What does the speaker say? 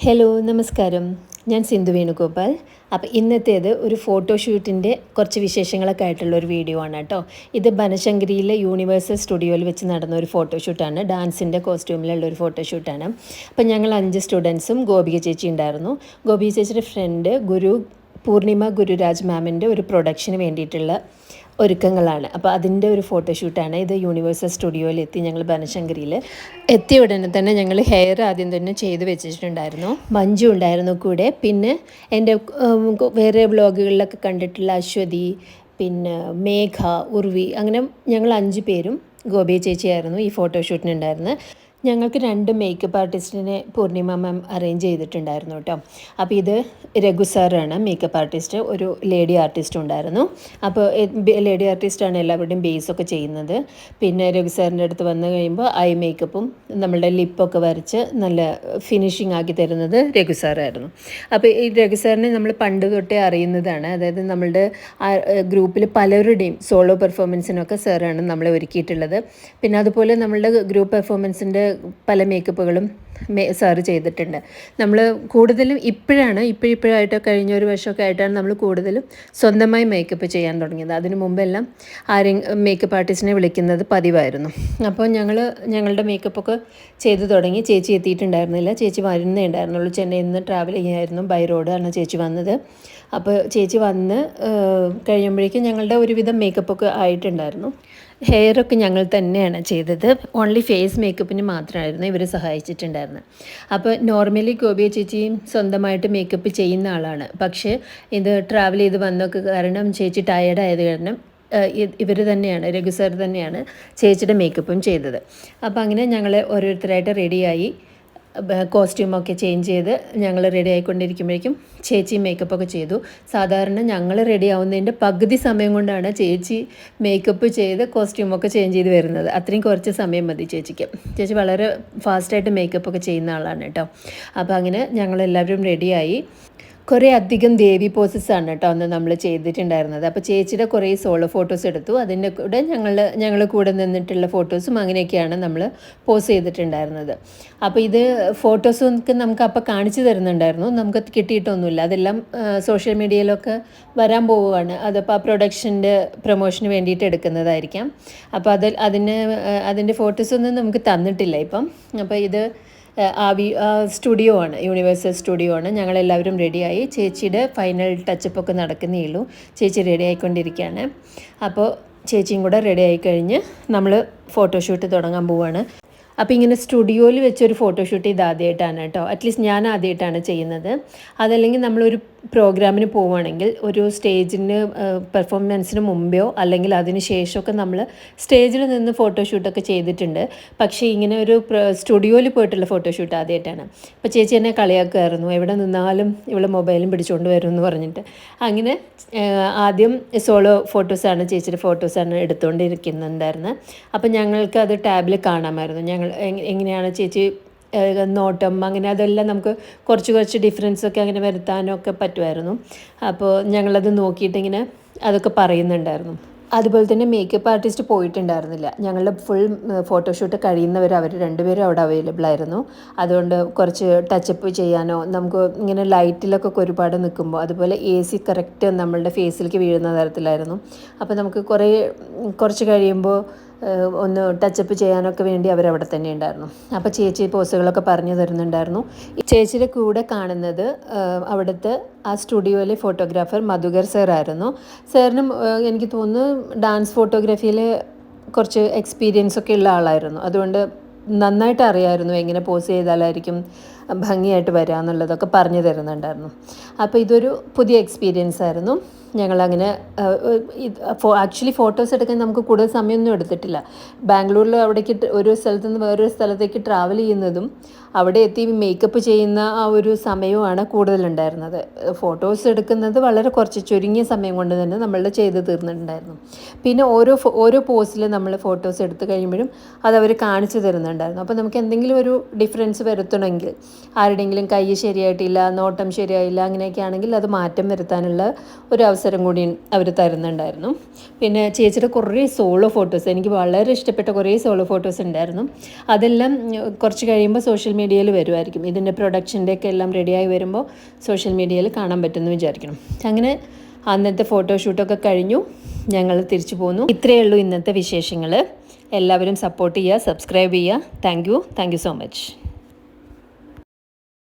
Hello നമസ്കാരം. ഞാൻ സിന്ധു വേണുഗോപാൽ. അപ്പോൾ ഇന്നത്തേത് ഒരു ഫോട്ടോഷൂട്ടിൻ്റെ കുറച്ച് വിശേഷങ്ങളൊക്കെ ആയിട്ടുള്ളൊരു വീഡിയോ ആണ് കേട്ടോ. ഇത് ബനശങ്കരിയിലെ യൂണിവേഴ്സൽ സ്റ്റുഡിയോയിൽ വെച്ച് നടന്ന ഒരു ഫോട്ടോഷൂട്ടാണ്. ഡാൻസിൻ്റെ കോസ്റ്റ്യൂമിലുള്ള ഒരു ഫോട്ടോഷൂട്ടാണ്. അപ്പോൾ ഞങ്ങൾ 5 സ്റ്റുഡൻസും ഗോപിക ചേച്ചി ഉണ്ടായിരുന്നു. ഗോപിക ചേച്ചിയുടെ ഫ്രണ്ട് പൂർണിമ ഗുരുരാജ് മാമിൻ്റെ ഒരു പ്രൊഡക്ഷന് വേണ്ടിയിട്ടുള്ള ഒരുക്കങ്ങളാണ്. അപ്പോൾ അതിൻ്റെ ഒരു ഫോട്ടോഷൂട്ടാണ് ഇത്. യൂണിവേഴ്സൽ സ്റ്റുഡിയോയിലെത്തി ഞങ്ങൾ ബനശങ്കരിയിൽ എത്തിയ ഉടനെ തന്നെ ഞങ്ങൾ ഹെയർ ആദ്യം തന്നെ ചെയ്ത് വെച്ചിട്ടുണ്ടായിരുന്നു. മഞ്ജു ഉണ്ടായിരുന്നു കൂടെ. പിന്നെ എൻ്റെ വേറെ വ്ളോഗുകളിലൊക്കെ കണ്ടിട്ടുള്ള അശ്വതി, പിന്നെ മേഘ, ഉർവി, അങ്ങനെ ഞങ്ങൾ 5 പേരും ഗോപിക ചേച്ചിയായിരുന്നു ഈ ഫോട്ടോഷൂട്ടിനുണ്ടായിരുന്നത്. ഞങ്ങൾക്ക് 2 മേക്കപ്പ് ആർട്ടിസ്റ്റിനെ പൂർണിമ മാം അറേഞ്ച് ചെയ്തിട്ടുണ്ടായിരുന്നു കേട്ടോ. അപ്പോൾ ഇത് രഘു സാറാണ് മേക്കപ്പ് ആർട്ടിസ്റ്റ്, ഒരു ലേഡി ആർട്ടിസ്റ്റും ഉണ്ടായിരുന്നു. അപ്പോൾ ലേഡി ആർട്ടിസ്റ്റാണ് എല്ലാവരുടെയും ബേസൊക്കെ ചെയ്യുന്നത്. പിന്നെ രഘു സാറിൻ്റെ അടുത്ത് വന്നു കഴിയുമ്പോൾ ഐ മേക്കപ്പും നമ്മളുടെ ലിപ്പൊക്കെ വരച്ച് നല്ല ഫിനിഷിംഗ് ആക്കി തരുന്നത് രഘു സാറായിരുന്നു. അപ്പോൾ ഈ രഘു സാറിനെ നമ്മൾ പണ്ട് തൊട്ടേ അറിയുന്നതാണ്. അതായത് നമ്മളുടെ ഗ്രൂപ്പിൽ പലരുടെയും സോളോ പെർഫോമൻസിനൊക്കെ സാറാണ് നമ്മളെ ഒരുക്കിയിട്ടുള്ളത്. പിന്നെ അതുപോലെ നമ്മളുടെ ഗ്രൂപ്പ് പെർഫോമൻസിൻ്റെ പല മേക്കപ്പുകളും സാറ് ചെയ്തിട്ടുണ്ട്. നമ്മൾ കൂടുതലും ഇപ്പോഴായിട്ട് കഴിഞ്ഞ ഒരു വർഷമൊക്കെ ആയിട്ടാണ് നമ്മൾ കൂടുതലും സ്വന്തമായി മേക്കപ്പ് ചെയ്യാൻ തുടങ്ങിയത്. അതിന് മുമ്പെല്ലാം മേക്കപ്പ് ആർട്ടിസ്റ്റിനെ വിളിക്കുന്നത് പതിവായിരുന്നു. അപ്പോൾ ഞങ്ങളുടെ മേക്കപ്പൊക്കെ ചെയ്തു തുടങ്ങി. ചേച്ചി എത്തിയിട്ടുണ്ടായിരുന്നില്ല, ചേച്ചി വരുന്നേ ഉണ്ടായിരുന്നുള്ളൂ. ചെന്നൈയിൽ നിന്ന് ട്രാവൽ ചെയ്യായിരുന്നു, ബൈ റോഡാണ് ചേച്ചി വന്നത്. അപ്പോൾ ചേച്ചി വന്ന് കഴിയുമ്പോഴേക്കും ഞങ്ങളുടെ ഒരുവിധം മേക്കപ്പൊക്കെ ആയിട്ടുണ്ടായിരുന്നു. ഹെയറൊക്കെ ഞങ്ങൾ തന്നെയാണ് ചെയ്തത്. ഓൺലി ഫേസ് മേക്കപ്പിന് മാത്രമായിരുന്നു ഇവർ സഹായിച്ചിട്ടുണ്ടായിരുന്നത്. അപ്പോൾ നോർമലി ഗോപിക ചേച്ചിയും സ്വന്തമായിട്ട് മേക്കപ്പ് ചെയ്യുന്ന ആളാണ്. പക്ഷേ ഇത് ട്രാവൽ ചെയ്ത് വന്നൊക്കെ കാരണം ചേച്ചി ടയേർഡായത് കാരണം ഇവർ തന്നെയാണ്, രഘു സാർ തന്നെയാണ് ചേച്ചിയുടെ മേക്കപ്പും ചെയ്തത്. അപ്പോൾ അങ്ങനെ ഞങ്ങൾ ഓരോരുത്തരായിട്ട് റെഡിയായി കോസ്റ്റ്യൂമൊക്കെ ചേഞ്ച് ചെയ്ത് ഞങ്ങൾ റെഡി ആയിക്കൊണ്ടിരിക്കുമ്പോഴേക്കും ചേച്ചി മേക്കപ്പൊക്കെ ചെയ്തു. സാധാരണ ഞങ്ങൾ റെഡി ആവുന്നതിൻ്റെ പകുതി സമയം കൊണ്ടാണ് ചേച്ചി മേക്കപ്പ് ചെയ്ത് കോസ്റ്റ്യൂമൊക്കെ ചേഞ്ച് ചെയ്ത് വരുന്നത്. അത്രയും കുറച്ച് സമയം മതി ചേച്ചിക്ക്. ചേച്ചി വളരെ ഫാസ്റ്റായിട്ട് മേക്കപ്പൊക്കെ ചെയ്യുന്ന ആളാണ് കേട്ടോ. അപ്പോൾ അങ്ങനെ ഞങ്ങളെല്ലാവരും റെഡിയായി. കുറേ അധികം ദേവി പോസസ്സാണ് കേട്ടോ അന്ന് നമ്മൾ ചെയ്തിട്ടുണ്ടായിരുന്നത്. അപ്പോൾ ചേച്ചിയുടെ കുറേ സോളോ ഫോട്ടോസ് എടുത്തു. അതിൻ്റെ കൂടെ ഞങ്ങൾ കൂടെ നിന്നിട്ടുള്ള ഫോട്ടോസും അങ്ങനെയൊക്കെയാണ് നമ്മൾ പോസ് ചെയ്തിട്ടുണ്ടായിരുന്നത്. അപ്പോൾ ഇത് ഫോട്ടോസൊക്കെ നമുക്ക് അപ്പോൾ കാണിച്ചു തരുന്നുണ്ടായിരുന്നു. നമുക്ക് കിട്ടിയിട്ടൊന്നുമില്ല. അതെല്ലാം സോഷ്യൽ മീഡിയയിലൊക്കെ വരാൻ പോവുകയാണ്. അതപ്പോൾ ആ പ്രൊഡക്ഷൻ്റെ പ്രൊമോഷന് വേണ്ടിയിട്ട് എടുക്കുന്നതായിരിക്കാം. അപ്പോൾ അതിൻ്റെ ഫോട്ടോസൊന്നും നമുക്ക് തന്നിട്ടില്ല ഇപ്പം. അപ്പോൾ ഇത് സ്റ്റുഡിയോ ആണ്, യൂണിവേഴ്സൽ സ്റ്റുഡിയോ ആണ്. ഞങ്ങളെല്ലാവരും റെഡിയായി. ചേച്ചിയുടെ ഫൈനൽ ടച്ചപ്പൊക്കെ നടക്കുന്നേ ഉള്ളൂ. ചേച്ചി റെഡി ആയിക്കൊണ്ടിരിക്കുകയാണ്. അപ്പോൾ ചേച്ചിയും കൂടെ റെഡി ആയിക്കഴിഞ്ഞ് നമ്മൾ ഫോട്ടോഷൂട്ട് തുടങ്ങാൻ പോവുകയാണ്. അപ്പോൾ ഇങ്ങനെ സ്റ്റുഡിയോയിൽ വെച്ചൊരു ഫോട്ടോഷൂട്ട് ഇത് ആദ്യമായിട്ടാണ് കേട്ടോ. അറ്റ്ലീസ്റ്റ് ഞാൻ ആദ്യമായിട്ടാണ് ചെയ്യുന്നത്. അതല്ലെങ്കിൽ നമ്മളൊരു പ്രോഗ്രാമിന് പോവുകയാണെങ്കിൽ ഒരു സ്റ്റേജിന് പെർഫോമൻസിന് മുമ്പെയോ അല്ലെങ്കിൽ അതിന് ശേഷമൊക്കെ നമ്മൾ സ്റ്റേജിൽ നിന്ന് ഫോട്ടോഷൂട്ടൊക്കെ ചെയ്തിട്ടുണ്ട്. പക്ഷേ ഇങ്ങനെ ഒരു സ്റ്റുഡിയോയിൽ പോയിട്ടുള്ള ഫോട്ടോഷൂട്ട് ആദ്യമായിട്ടാണ്. അപ്പോൾ ചേച്ചി എന്നെ കളിയാക്കുമായിരുന്നു, എവിടെ നിന്നാലും ഇവൾ മൊബൈലും പിടിച്ചുകൊണ്ട് വരും എന്ന് പറഞ്ഞിട്ട്. അങ്ങനെ ആദ്യം സോളോ ഫോട്ടോസാണ്, ചേച്ചിയുടെ ഫോട്ടോസാണ് എടുത്തുകൊണ്ടിരിക്കുന്നുണ്ടായിരുന്നത്. അപ്പം ഞങ്ങൾക്ക് അത് ടാബിൽ കാണാമായിരുന്നു. ഞങ്ങൾ എങ്ങനെയാണ് ചേച്ചി നോട്ടം, അങ്ങനെ അതെല്ലാം നമുക്ക് കുറച്ച് ഡിഫറൻസൊക്കെ അങ്ങനെ വരുത്താനൊക്കെ പറ്റുമായിരുന്നു. അപ്പോൾ ഞങ്ങളത് നോക്കിയിട്ടിങ്ങനെ അതൊക്കെ പറയുന്നുണ്ടായിരുന്നു. അതുപോലെ തന്നെ മേക്കപ്പ് ആർട്ടിസ്റ്റ് പോയിട്ടുണ്ടായിരുന്നില്ല. ഞങ്ങളുടെ ഫുൾ ഫോട്ടോഷൂട്ട് കഴിയുന്നവർ അവർ 2 പേരും അവിടെ അവൈലബിൾ ആയിരുന്നു. അതുകൊണ്ട് കുറച്ച് ടച്ചപ്പ് ചെയ്യാനോ നമുക്ക് ഇങ്ങനെ ലൈറ്റിലൊക്കെ ഒരുപാട് നിൽക്കുമ്പോൾ, അതുപോലെ AC കറക്റ്റ് നമ്മളുടെ ഫേസിലേക്ക് വീഴുന്ന തരത്തിലായിരുന്നു. അപ്പോൾ നമുക്ക് കുറച്ച് കഴിയുമ്പോൾ ഒന്ന് ടച്ചപ്പ് ചെയ്യാനൊക്കെ വേണ്ടി അവരവിടെ തന്നെ ഉണ്ടായിരുന്നു. അപ്പോൾ ചേച്ചി പോസുകളൊക്കെ പറഞ്ഞു തരുന്നുണ്ടായിരുന്നു. ചേച്ചിയുടെ കൂടെ കാണുന്നത് അവിടുത്തെ ആ സ്റ്റുഡിയോയിലെ ഫോട്ടോഗ്രാഫർ മധുകർ സാറായിരുന്നു. സാറിനും എനിക്ക് തോന്നുന്നു ഡാൻസ് ഫോട്ടോഗ്രാഫിയിൽ കുറച്ച് എക്സ്പീരിയൻസ് ഒക്കെ ഉള്ള ആളായിരുന്നു. അതുകൊണ്ട് നന്നായിട്ട് അറിയാമായിരുന്നു എങ്ങനെ പോസ് ചെയ്താലായിരിക്കും ഭംഗിയായിട്ട് വരിക എന്നുള്ളതൊക്കെ പറഞ്ഞു തരുന്നുണ്ടായിരുന്നു. അപ്പോൾ ഇതൊരു പുതിയ എക്സ്പീരിയൻസ് ആയിരുന്നു. ഞങ്ങളങ്ങനെ ആക്ച്വലി ഫോട്ടോസ് എടുക്കാൻ നമുക്ക് കൂടുതൽ സമയമൊന്നും എടുത്തിട്ടില്ല. ബാംഗ്ലൂരിൽ അവിടേക്ക് ഒരു സ്ഥലത്തു നിന്ന് വേറൊരു സ്ഥലത്തേക്ക് ട്രാവൽ ചെയ്യുന്നതും അവിടെ എത്തി മേക്കപ്പ് ചെയ്യുന്ന ആ ഒരു സമയമാണ് കൂടുതലുണ്ടായിരുന്നത്. ഫോട്ടോസ് എടുക്കുന്നത് വളരെ കുറച്ച് ചുരുങ്ങിയ സമയം കൊണ്ട് തന്നെ നമ്മൾ ചെയ്ത് തീർന്നിട്ടുണ്ടായിരുന്നു. പിന്നെ ഓരോ പോസിൽ നമ്മൾ ഫോട്ടോസ് എടുത്ത് കഴിയുമ്പോഴും അതവർ കാണിച്ചു തരുന്നുണ്ടായിരുന്നു. അപ്പോൾ നമുക്ക് എന്തെങ്കിലും ഒരു ഡിഫറൻസ് വരുത്തണമെങ്കിൽ ആരുടെയെങ്കിലും കൈ ശരിയായിട്ടില്ല, നോട്ടം ശരിയായില്ല, അങ്ങനെയൊക്കെ ആണെങ്കിൽ അത് മാറ്റം വരുത്താനുള്ള ഒരു അവസരം കൂടി അവർ തരുന്നുണ്ടായിരുന്നു. പിന്നെ ചേച്ചിയുടെ കുറേ സോളോ ഫോട്ടോസ്, എനിക്ക് വളരെ ഇഷ്ടപ്പെട്ട കുറേ സോളോ ഫോട്ടോസ് ഉണ്ടായിരുന്നു. അതെല്ലാം കുറച്ച് കഴിയുമ്പോൾ സോഷ്യൽ മീഡിയയിൽ വരുമായിരിക്കും. ഇതിൻ്റെ പ്രൊഡക്ഷൻ്റെ ഒക്കെ എല്ലാം റെഡിയായി വരുമ്പോൾ സോഷ്യൽ മീഡിയയിൽ കാണാൻ പറ്റുമെന്ന് വിചാരിക്കണം. അങ്ങനെ അന്നത്തെ ഫോട്ടോഷൂട്ടൊക്കെ കഴിഞ്ഞു, ഞങ്ങൾ തിരിച്ചു പോന്നു. ഇത്രയേ ഉള്ളൂ ഇന്നത്തെ വിശേഷങ്ങൾ. എല്ലാവരും സപ്പോർട്ട് ചെയ്യുക, സബ്സ്ക്രൈബ് ചെയ്യുക. Thank you so much.